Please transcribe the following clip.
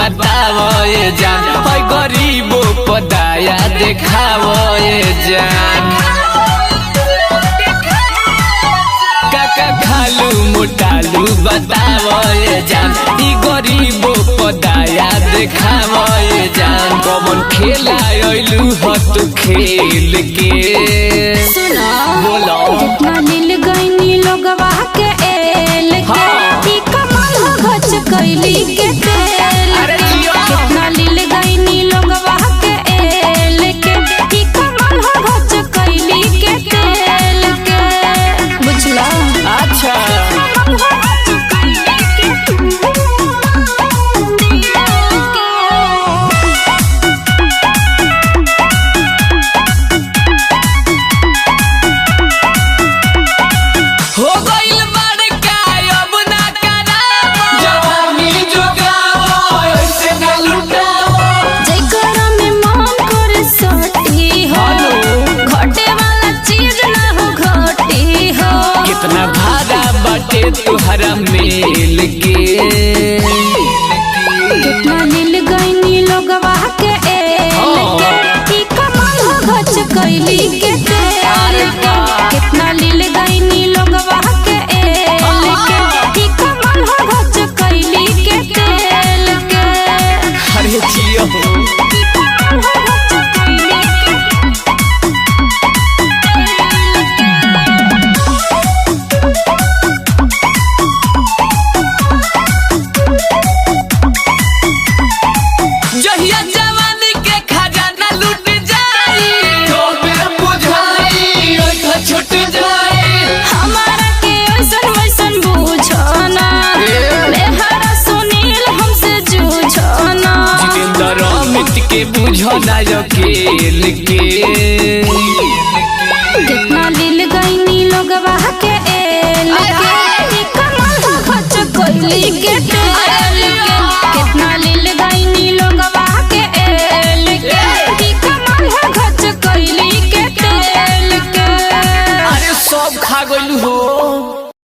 बतावो ये जान, ओए गरीबो पदाया देखावो ये जान। काका खालू मोटालू बतावो ये जान, ई गरीबो पदाया देखावो ये जान। कौन खेला आइलू हो तू खेल के सुना बोलो कितना नील गईनी लोगवा के एल के ई कमाल हो गच कैली के तेल के। कितना नील गईनी लोगवा के एल के ई कमाल हो गच कैली के तेल के। बुझला अच्छा हो गइल बड़का अब ना करावो, जवानी जोगावो ऐसे ना लुटावो। जेकरा में मन करे सटी हो, घटे वाला चीज ना हो घटी हो। कितना भाड़ा बाटे तुहरा मेल के, कितना नील गईनी लोगवा के एल के ई कमाल हो गच कैली के तेल के। कितना नील गईनी लोगवा के एल के ई कमाल हो गच कैली के तेल के। अरे जियो जहिया जवानी के खजाना लूट जाई, तो में बुझाई ओइठा छूट जाई। हमारा के ऐसन वैसन बुझना, मेहरा सुनील हमसे जूझना। जितेंद्र अमित के बुझना अकेल के, कितना लील गईनी लोगवा के एल के ई कमाल हो गच कैली के तेल